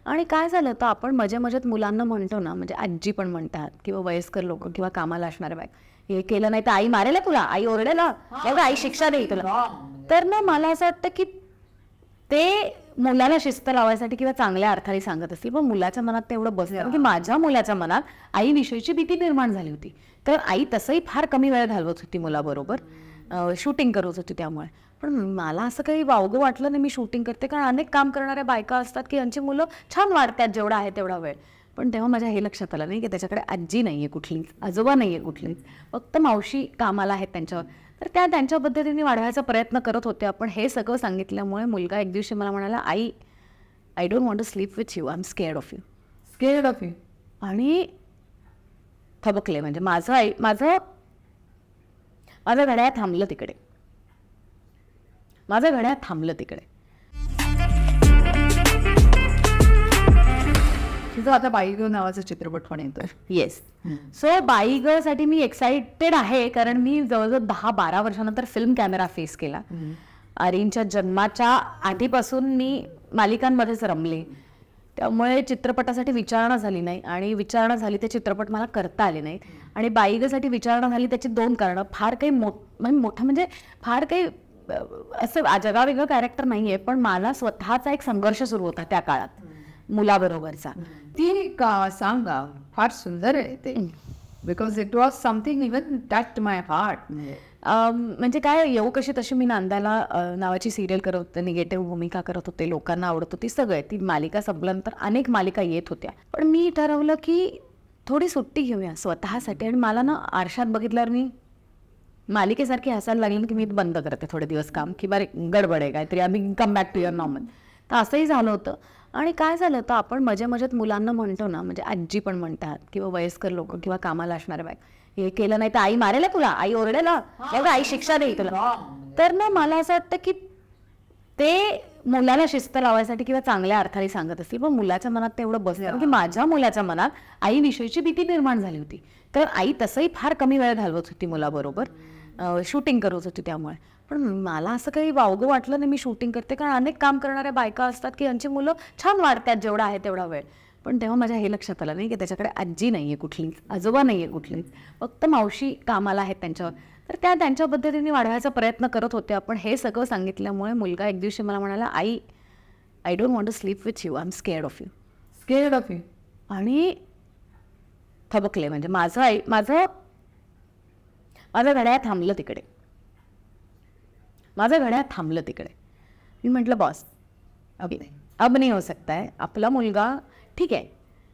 आणि काय झालं तर आपण मजेत मुलांना म्हणतो ना, म्हणजे आजी पण म्हणतात किंवा वयस्कर लोक किंवा कामाला असणारे बाय, हे केलं नाही तर आई मारेल तुला, आई ओरडेल, एवढं आई शिक्षा देईल तुला. तर ना मला असं वाटतं की ते मुलाला शिस्त लावायसाठी किंवा चांगल्या अर्थाने सांगत असतील, पण मुलाच्या मनात तेवढं बसलं की माझ्या मुलाच्या मनात आईविषयीची भीती निर्माण झाली होती. तर आई तसंही फार कमी वेळ घालवत होती मुलाबरोबर, शूटिंग करत होती त्यामुळे. पण मला असं काही वावगं वाटलं नाही मी शूटिंग करते, कारण अनेक काम करणाऱ्या बायका असतात की यांची मुलं छान वाढतात जेवढा आहे तेवढा वेळ. पण तेव्हा माझ्या हे लक्षात आलं नाही की त्याच्याकडे आजी नाही आहे कुठलीच, आजोबा नाही आहे कुठलीच, फक्त मावशी कामाला आहेत त्यांच्यावर. तर त्या त्यांच्या पद्धतीने वाढवायचा प्रयत्न करत होत्या. पण हे सगळं सांगितल्यामुळे मुलगा एक दिवशी मला म्हणाला, I don't want to sleep with you, I am scared of you. Scared of you. आणि थबकले. म्हणजे माझं घड्याळ थांबलं तिकडे, माझं घड्याळ थांबलं तिकडे. तिथं आता बाई ग नावाचा चित्रपट पण येतोय. येस. सो बाई ग साठी मी एक्साइटेड आहे, कारण मी जवळजवळ 10-12 वर्षानंतर फिल्म कॅमेरा फेस केला. आर्यनच्या जन्माच्या आधीपासून मी मालिकांमध्येच रमले, त्यामुळे चित्रपटासाठी विचारणा झाली नाही. आणि विचारणा झाली ते चित्रपट मला करता आले नाहीत. आणि बाई ग साठी विचारणा झाली त्याची 2 कारणं. फार काही मोठं म्हणजे फार काही असं जगावेगळं कॅरेक्टर नाही आहे, पण मला स्वतःचा एक संघर्ष सुरू होता त्या काळात मुलाबरोबरचा. ती का सांगा, फार सुंदर आहे ते, because it was something even touch my heart. म्हणजे काय, येऊ कशी तशी मी नांदायला नावाची सिरियल करत होते, निगेटिव्ह भूमिका करत होते, लोकांना आवडत होती सगळे. ती मालिका संपल्यानंतर अनेक मालिका येत होत्या, पण मी ठरवलं की थोडी सुट्टी घेऊया स्वतःसाठी. आणि मला ना आरशात बघितल्यावर मी मालिकेसारखी हसायला लागली की मी बंद करते थोडे दिवस काम, की बरे गडबड आहे काहीतरी, आम्ही come back to your normal. तर असंही झालं होतं. आणि काय झालं तर आपण मजेत मुलांना म्हणतो ना, म्हणजे आजी पण म्हणतात किंवा वयस्कर लोक किंवा कामाला असणारे बाय, हे केलं नाही तर आई मारेल तुला, आई ओरडेल, एवढं आई शिक्षा देईल तुला. तर ना मला असं वाटतं की ते मुलाला शिस्त लावायसाठी किंवा चांगल्या अर्थाने सांगत असतील, पण मुलाच्या मनात तेवढं बसलं की माझ्या मुलाच्या मनात आईविषयीची भीती निर्माण झाली होती. तर आई तसंही फार कमी वेळ घालवत होती मुलाबरोबर, शूटिंग करत होती त्यामुळे. पण मला असं काही वावगं वाटलं नाही मी शूटिंग करते, कारण अनेक काम करणाऱ्या बायका असतात की यांची मुलं छान वाढतात जेवढा आहे तेवढा वेळ. पण तेव्हा माझ्या हे लक्षात आलं नाही की त्याच्याकडे आजी नाही आहे कुठलीच, आजोबा नाही आहे कुठलीच, फक्त मावशी कामाला आहेत त्यांच्यावर. तर त्या त्यांच्या पद्धतीने वाढवायचा प्रयत्न करत होत्या. पण हे सगळं सांगितल्यामुळे मुलगा एक दिवशी मला म्हणाला, I don't want to sleep with you, I am scared of you. Scared of you. आणि थबकले. म्हणजे माझं घड्याळ थांबलं तिकडे, माझं घड्याळ थांबलं तिकडे. मी म्हटलं बॉस अब नाही हो सकता है. आपला मुलगा ठीक आहे,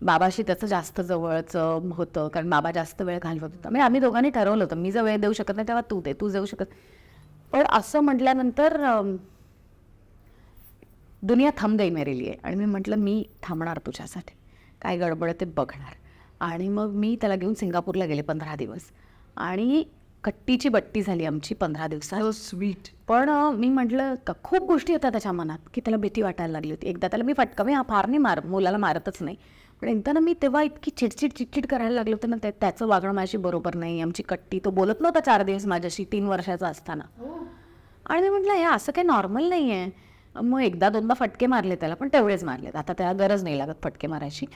बाबाशी त्याचं जास्त जवळचं होतं, कारण बाबा जास्त वेळ घालवत होता. म्हणजे आम्ही दोघांनी ठरवलं होतं, मी जर वेळ देऊ शकत नाही तेव्हा तू दे, तू जाऊ शकत. पण असं म्हटल्यानंतर दुनिया थांब गई मेरे लिए. आणि मी म्हटलं मी थांबणार तुझ्यासाठी, काय गडबड ते बघणार. आणि मग मी त्याला घेऊन सिंगापूरला गेले 15 दिवस. आणि कट्टीची बट्टी झाली आमची 15 दिवसात. स्वीट. पण मी म्हटलं का खूप गोष्टी होत्या त्याच्या मनात की त्याला भीती वाटायला लागली होती. एकदा त्याला मी फटका, मी फार नाही मुलाला मारतच नाही, पण एकदा ना मी तेव्हा इतकी चिडचिड करायला लागले होते ना, त्याचं वागणं माझी बरोबर नाही. आमची कट्टी, तो बोलत नव्हता 4 दिवस माझ्याशी 3 वर्षाचा असताना. आणि मी म्हटलं हे असं काही नॉर्मल नाही आहे. मग 1-2दा फटके मारले त्याला, पण तेवढेच मारलेत, आता त्याला गरज नाही लागत फटके मारायची.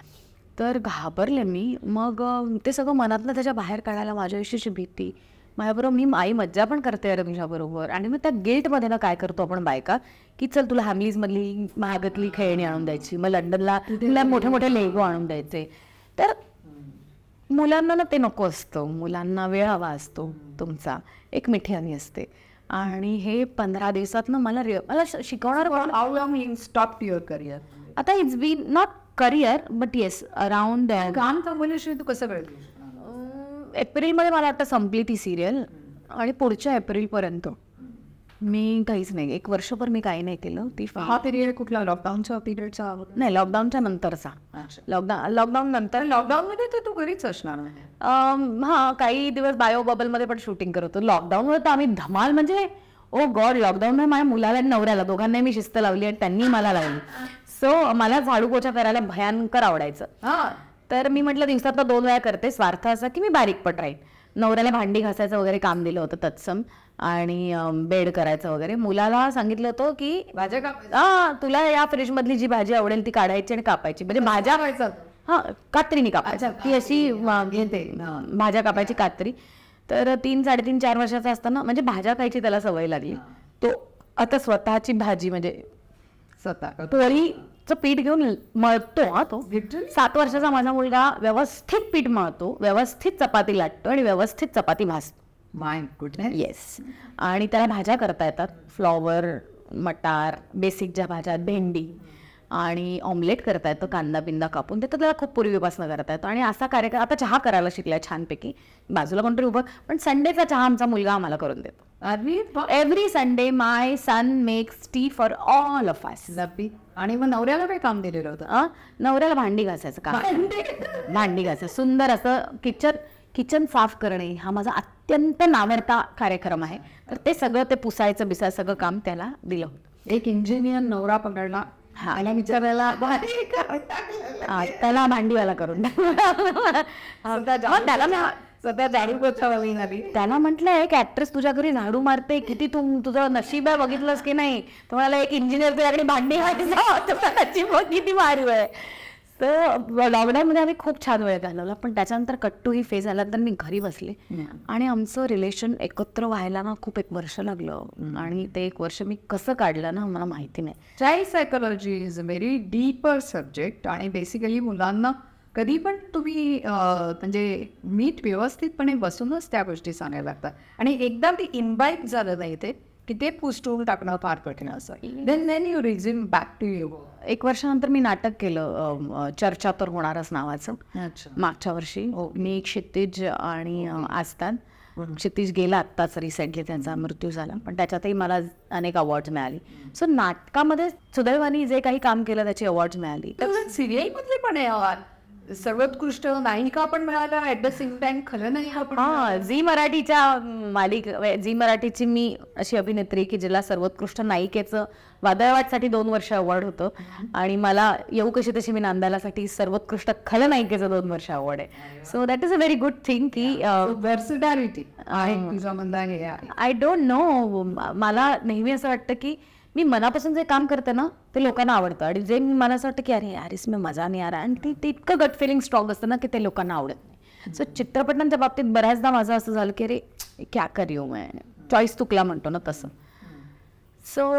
तर घाबरले मी. मग ते सगळं मनातनं त्याच्या बाहेर काढायला माझ्याविषयीची भीती, माझ्याबरोबर मी आई मज्जा पण करते तुझ्याबरोबर. आणि मग त्या गिल्टमध्ये ना काय करतो आपण बायका, की चल तुला हॅमलीजमधली महागातली खेळणी आणून द्यायची, मग लंडनला तुला मोठे लेगो आणून द्यायचे. तर मुलांना ना ते नको असतं, मुलांना वेळ हवा असतो तुमचा, एक मिठी हवी असते. आणि हे 15 दिवसात ना मला शिकवणार. How long you stop your career? आता it's been not career but yes around काम थांबवल्याशिवाय तू कसं वेळ? एप्रिलमध्ये मला आता संपली ती सिरियल, आणि पुढच्या एप्रिलपर्यंत मी काहीच नाही, 1 वर्षभर मी काही नाही केलं. ती हा पिरियड कुठला, लॉकडाऊनच्या पिरियडचा? नाही, लॉकडाऊनच्या नंतरचा. लॉकडाऊन नंतर. लॉकडाऊनमध्ये तर तू घरीच असणार. हां, काही दिवस बायो बबलमध्ये पण शूटिंग करत होतो. लॉकडाऊनवर तर आम्ही धमाल, म्हणजे ओ गॉड, लॉकडाऊनमध्ये माझ्या मुलाला आणि नवऱ्याला दोघांनाही मी शिस्त लावली आणि त्यांनी मला लावली. सो मला झाडू पोछा करायला भयंकर आवडायचं. तर मी म्हटलं दिवसातनं 2 वेळा करते, स्वार्थ असा की मी बारीक पट राहील. नवऱ्याला भांडी घासायचं वगैरे काम दिलं होतं तत्सम, आणि बेड करायचं वगैरे. मुलाला सांगितलं होतं की भाज्या का तुला या फ्रीज मधली जी भाजी आवडेल ती काढायची आणि कापायची. म्हणजे भाज्या कात्रीने कापायची, ती अशी घेते भाज्या कापायची कात्री. तर 3, 3.5, 4 वर्षाचा असताना म्हणजे भाज्या खायची त्याला सवय लागली. तो आता स्वतःची भाजी म्हणजे स्वतः पोळीचं पीठ घेऊन मळतो. तो 7 वर्षाचा माझा मुलगा व्यवस्थित पीठ मळतो, व्यवस्थित चपाती लाटतो आणि व्यवस्थित चपाती भाजतो. माय गुडनेस. येस. आणि त्याला भाज्या करता येतात, फ्लॉवर, मटार, बेसिक ज्या भाज्या, भेंडी, आणि ऑमलेट करता येतं कांदा बिंदा कापून. ते तर त्याला खूप पूर्वीपासून करता येतं. आणि असा कार्यक्रम आता चहा करायला शिकलाय छानपैकी, बाजूला कोणतरी उभं, पण संडेचा चहा आमचा मुलगा आम्हाला करून देतो. Every Sunday my son makes T for all of us. आणि मग नवऱ्याला काय काम दिलेलं होतं? नवऱ्याला भांडी घासायचं काम. भांडी घासायचं, सुंदर असं किचन साफ करणे हा माझा अत्यंत नावडता कार्यक्रम आहे. तर ते सगळं, ते पुसायचं बिसायचं सगळं काम त्याला दिलं होतं. एक इंजिनियर नवरा पकडला, आणि विचारायला त्याला भांडीवाला करून त्याला म्हटलंय की ऍक्ट्रेस तुझ्या घरी झाडू मारते, किती तुझं नशीब आहे, बघितलंस की नाही. तुम्हाला एक इंजिनियर तुझ्याकडे भांडी नशीब किती मारू आहे. तर लॉकडाऊनमध्ये आम्ही खूप छान वेळ घालवला. पण त्याच्यानंतर कट्टू ही फेज आल्यानंतर मी घरी बसले आणि आमचं रिलेशन एकत्र व्हायला ना खूप 1 वर्ष लागलं. आणि ते 1 वर्ष मी कसं काढलं ना मला माहिती नाही. Child psychology is a very deeper subject. आणि बेसिकली मुलांना कधी पण तुम्ही म्हणजे नीट व्यवस्थितपणे बसूनच त्या गोष्टी सांगायला लागतात. आणि एकदा ते इन्वाईट झालं नाही ते की ते पुस्तून टाकणं फार कठीण असं. Then you resume back to you. 1 वर्षानंतर मी नाटक केलं, चर्चा तर होणारच नावाचं. मागच्या वर्षी मी, क्षितिज आणि आस्ताद. क्षितिज गेला आत्ताच रिसेंटली, त्यांचा मृत्यू झाला, पण त्याच्यातही मला अनेक अवॉर्ड्स मिळाली. सो नाटकामध्ये सुदैवाने जे काही काम केलं त्याची अवॉर्ड्स मिळाली. सिरियल मधले पण आहे सर्वोत्कृष्ट नायिका पण मिळाला, ऍट द सेम टाइम खलनायिका पण. झी मराठीच्या झी मराठीची मी अशी अभिनेत्री की जिला सर्वोत्कृष्ट नायिकेचं वादळवाटसाठी 2 वर्ष अवॉर्ड होतं. आणि मला येऊ कशी तशी मी नांदायलासाठी सर्वोत्कृष्ट खलनायिकेचं 2 वर्ष अवॉर्ड आहे. So that is a very good thing की व्हर्सिटॅलिटी आहे तुझ्या मधला. आय डोंट नो, मला नेहमी असं वाटतं की मी मनापासून जे काम करते ना ते लोकांना आवडतं. आणि जे मला असं वाटतं की अरे यार इसमें मजा नाही आ रहा, आणि ते इतकं गट फिलिंग स्ट्रॉंग असतं ना की ते लोकांना आवडत नाही. सो चित्रपटांच्या बाबतीत बऱ्याचदा माझं असं झालं की अरे क्या करियो मैं, चॉईस चुकला म्हणतो ना तसं. सो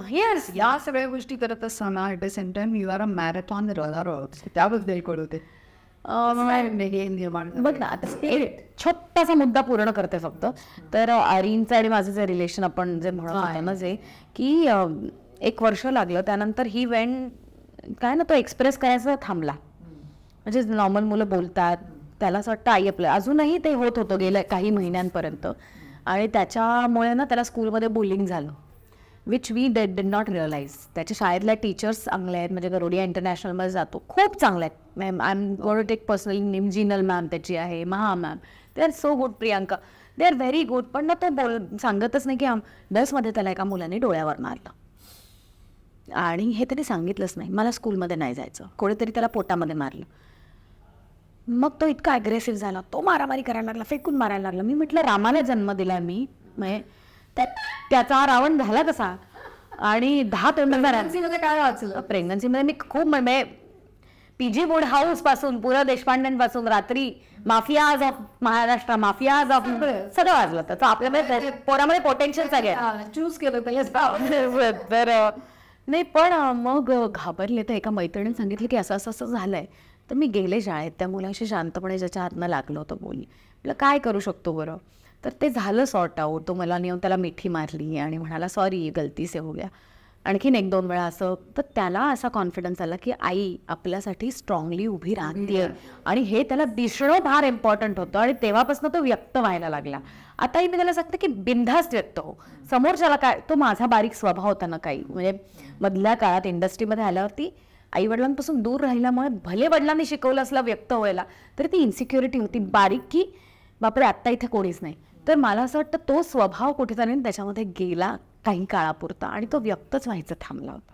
येस, या सगळ्या गोष्टी करत असताना at the same time you are a marathon runner. त्याबद्दल कळवते बघ ना. आता छोटासा मुद्दा पूर्ण करते फक्त. तर आरीनचं आणि माझं जे रिलेशन आपण जे म्हणत होतो ना, जे की 1 वर्ष लागलं, त्यानंतर ही काय ना तो एक्सप्रेस करायचा थांबला. म्हणजे नॉर्मल मुलं बोलतात, त्याला असं वाटतं आई आपलं, अजूनही ते होत होतं गेल्या काही महिन्यांपर्यंत. आणि त्याच्यामुळे ना त्याला स्कूलमध्ये बुलिंग झालं, which we did not realize. त्याच्या शाळेतल्या टीचर्स चांगल्या आहेत, म्हणजे गरोडिया इंटरनॅशनलमध्ये जातो, खूप चांगल्या आहेत. Ma'am I am going to take personally name, Jinal ma'am त्याची आहे, Maha ma'am, they are so good. Priyanka, they are very good. पण ना ते सांगतच नाही की बसमध्ये त्याला एका मुलाने डोळ्यावर मारलं. आणि हे त्याने सांगितलंच नाही, मला स्कूलमध्ये नाही जायचं, कोणीतरी त्याला पोटामध्ये मारलं. मग तो इतका ॲग्रेसिव्ह झाला, तो मारामारी करायला लागला, फेकून मारायला लागला. मी म्हटलं रामाला जन्म दिला मी, त्याचा रावण झाला कसा. आणि 10 प्रेग्नन्सीमध्ये काय वाचलं? प्रेग्नन्सीमध्ये मी खूप पीजी वुड हाऊस पासून पु ल देशपांडेंपासून रात्री mafias of Maharashtra, mafias of सगळं वाजलं. त्याचं आपल्यामध्ये पोरामध्ये पोटेन्शियल सगळं चूज केलं तर नाही. पण मग घाबरले. तर एका मैत्रिणीने सांगितलं की असं असं असं झालंय. तर मी गेले शाळेत, त्या मुलाशी शांतपणे ज्याच्या हातनं लागलं होतं बोलली, म्हटलं काय करू शकतो बरं. तर ते झालं सॉर्ट आऊट. तो मला नेऊन त्याला मिठी मारली आणि म्हणाला सॉरी गलती से हो गया. आणखीन 1-2 वेळा असं. तर त्याला असा कॉन्फिडन्स आला की आई आपल्यासाठी स्ट्रॉंगली उभी राहते, आणि हे त्याला दिसणं फार इम्पॉर्टंट होतं. आणि तेव्हापासून तो व्यक्त व्हायला लागला. आताही मी त्याला सांगते की बिनधास्त व्यक्त हो. समोरच्याला काय, तो माझा बारीक स्वभाव होता ना काही, म्हणजे मधल्या काळात इंडस्ट्रीमध्ये आल्यावरती आईवडिलांपासून दूर राहिल्यामुळे भले वडिलांनी शिकवलं असलं व्यक्त व्हायला, तरी ती इन्सिक्युरिटी होती बारीक की बापरे आत्ता इथे कोणीच नाही. तर मला असं वाटतं तो स्वभाव कुठेतरी त्याच्यामध्ये गेला काही काळापुरता, आणि तो व्यक्तच व्हायचा थांबला होता.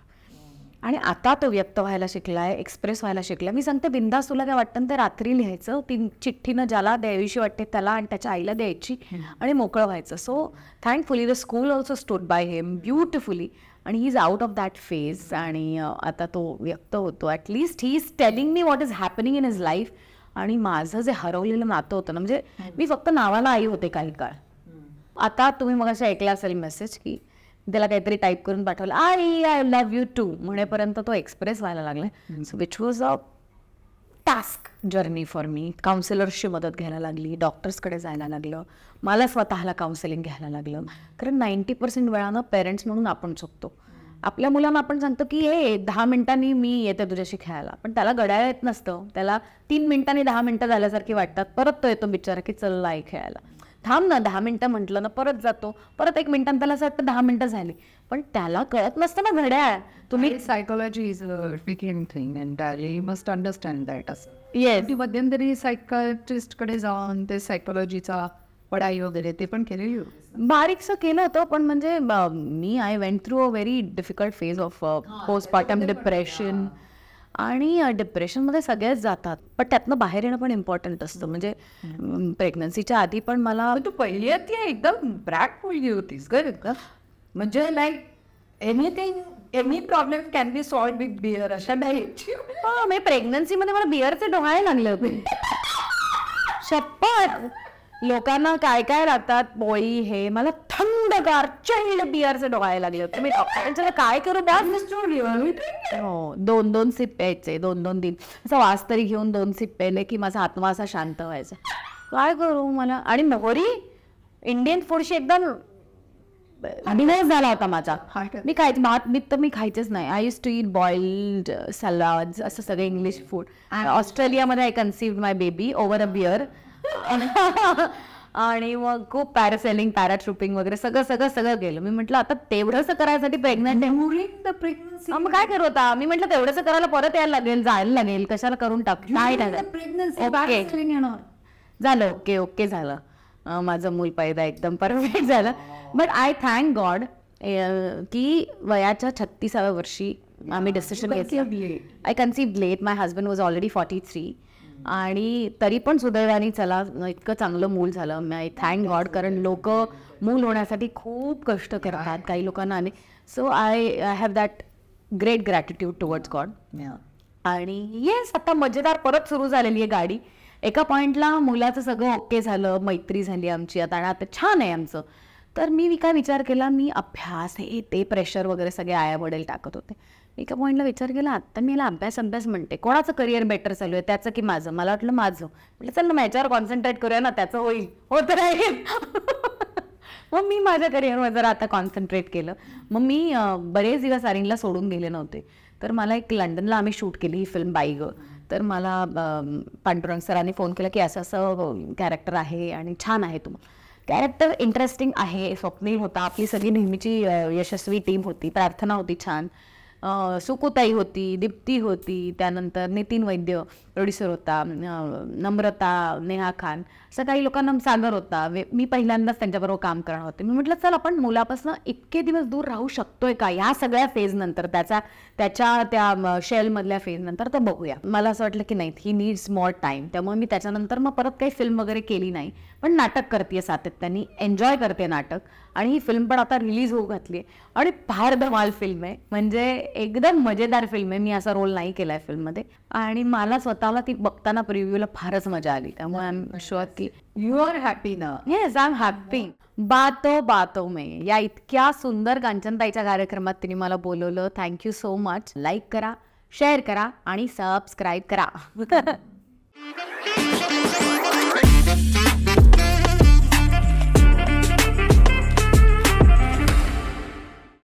आणि आता तो व्यक्त व्हायला शिकलाय, एक्सप्रेस व्हायला शिकलाय. मी सांगते बिंदास, तुला काय वाटतं ते रात्री लिहायचं, ती चिठ्ठीनं ज्याला द्यावीशी वाटते त्याला आणि त्याच्या आईला द्यायची आणि मोकळं व्हायचं. So thankfully the school also stood by him beautifully आणि he is out of that phase. आणि आता तो व्यक्त होतो. At least he is telling me what is happening in his life. आणि माझं जे हरवलेलं नातं होतं ना, म्हणजे मी फक्त नावाला आई होते काही काळ. आता तुम्ही मग असं ऐकलं असेल मेसेज की त्याला काहीतरी टाईप करून पाठवलं, आय लव्ह यू टू म्हणेपर्यंत तो एक्सप्रेस व्हायला लागला. So which was a task journey for me. काउन्सिलर्सची मदत घ्यायला लागली, डॉक्टर्सकडे जायला लागलं, मला स्वतःला काउन्सिलिंग घ्यायला लागलं. कारण 90% वेळानं पेरेंट्स म्हणून आपण चुकतो. आपल्या मुलांना आपण सांगतो की हे 10 मिनिटांनी मी येते तुझ्याशी खेळायला, पण त्याला घड्याळ येत नसतं. त्याला 3 मिनिटांनी 10 मिनिटं झाल्यासारखी वाटतात. परत तो येतो बिचारा की चल आई खेळायला. थांब ना 10 मिनिटं म्हटलं ना, परत जातो. परत 1 मिनिटांनी त्याला असं वाटतं 10 मिनिटं झाली, पण त्याला कळत नसतं ना घड्याळ. तुम्ही psychology is a tricking thing and you must understand that. असं येस, मध्यंतरी सायकायट्रिस्टकडे जाऊन ते सायकोलॉजीचा पढाई वगैरे ते पण केलेली होती. बारीकसं केलं होतं, पण म्हणजे मी I went through a very difficult phase of postpartum depression. आणि डिप्रेशनमध्ये सगळेच जातात, पण त्यातनं बाहेर येणं पण इम्पॉर्टंट असतं. म्हणजे प्रेग्नन्सीच्या आधी पण मला तू पहिली ती एकदम ब्रॅक मुलगी होतीस ग एकदम. म्हणजे like any problem can be solved with beer अशा टाईपची. मी प्रेग्नन्सीमध्ये मला बिअरचे डोहाळे लागले होते. शपथ, लोकांना काय काय राहतात पोळी हे, मला थंडगार चिल्ड बिअरचे डोहाळे लागले होते. मी डॉक्टरांच्याला काय करू द्या. हो, 2-2 सिप प्यायचे, 2-2 दिन असा वास तरी घेऊन 2 सिप प्यायले की माझा आत्मा असा शांत व्हायचा. काय करू मला. आणि मोहरी इंडियन फूडशी एकदम अभिनय झाला होता माझा. मी खायचे भात बीत तर मी खायचेच नाही. I use to eat boiled salads, असं सगळं इंग्लिश फूड. ऑस्ट्रेलियामध्ये I conceived my baby over a beer. आणि मग खूप पॅरासेलिंग, पॅराट्रुपिंग वगैरे सगळं गेलं. मी म्हटलं आता तेवढंसं करायसाठी प्रेग्नंट आहे, प्रेग्नन्सी मग काय करू आता. मी म्हटलं तेवढंसं करायला परत यायला लागेल, जायला लागेल, कशाला करून टाक. नाही झालं, ओके झालं. माझं मूल पैदा एकदम परफेक्ट झालं. बट आय थँक गॉड की वयाच्या 36व्या वर्षी आम्ही डिसिशन घेतलं. I conceived late. My husband was already 43. आणि तरी पण सुदैवाने चला इतकं चांगलं मूल झालं. I thank God. कारण लोक मूल होण्यासाठी खूप कष्ट करतात, काही लोकांना आणि so I have that great gratitude towards God. आणि येस, आता मजेदार परत सुरू झालेली आहे गाडी. एका पॉईंटला मुलाचं सगळं ओके झालं, मैत्री झाली आमची आता छान आहे आमचं. तर मी काय विचार केला, मी अभ्यास हे ते प्रेशर वगैरे सगळे आया वडील टाकत होते. एका पॉईंटला विचार केला, आत्ता मी याला अभ्यास म्हणते, कोणाचं करिअर बेटर चालू आहे, त्याचं की माझं. मला वाटलं माझं. म्हटलं चल ना मग याच्यावर कॉन्सन्ट्रेट करूया ना, त्याचं होईल, होत राहील. मग मी माझ्या करिअरवर जरा आता कॉन्सन्ट्रेट केलं. मग मी बरेच दिवस आर्यनला सोडून गेले नव्हते. तर मला एक लंडनला आम्ही शूट केली ही फिल्म बाई ग. तर मला पांडुरंग सरांनी फोन केला की असं कॅरेक्टर आहे आणि छान आहे तुम्हाला. कॅरेक्टर इंटरेस्टिंग आहे. स्वप्नील होता, आपली सगळी नेहमीची यशस्वी टीम होती, प्रार्थना होती छान, सुकुताई होती, दीप्ती होती, त्यानंतर नितीन वैद्य प्रोड्युसर होता, नम्रता, नेहा खान, असं काही लोकांना, सागर होता. मी पहिल्यांदाच त्यांच्याबरोबर काम करणार होते. मी म्हटलं चल आपण मुलापासून इतके दिवस दूर राहू शकतोय का ह्या सगळ्या फेजनंतर, त्याच्या त्या शेलमधल्या फेजनंतर, तर बघूया. मला असं वाटलं की नाही, ही नीड्स मोर टाईम. त्यामुळे मी त्याच्यानंतर मग परत काही फिल्म वगैरे केली नाही, पण नाटक करते सातत्याने, एन्जॉय करते नाटक. आणि ही फिल्म पण आता रिलीज होऊ घातली आहे आणि फार धमाल फिल्म आहे. म्हणजे एकदम मजेदार फिल्म आहे. मी असा रोल नाही केला आहे फिल्ममध्ये आणि मला स्वतःला ती बघताना प्रिव्ह्यूला फारच मजा आली. त्यामुळे आय एम शुअर की यू आर हॅपी ना. Yes, I am happy. बातो में या इतक्या सुंदर कांचनताईच्या कार्यक्रमात तिने मला बोलवलं. Thank you so much. लाईक करा, शेअर करा आणि सबस्क्राईब करा.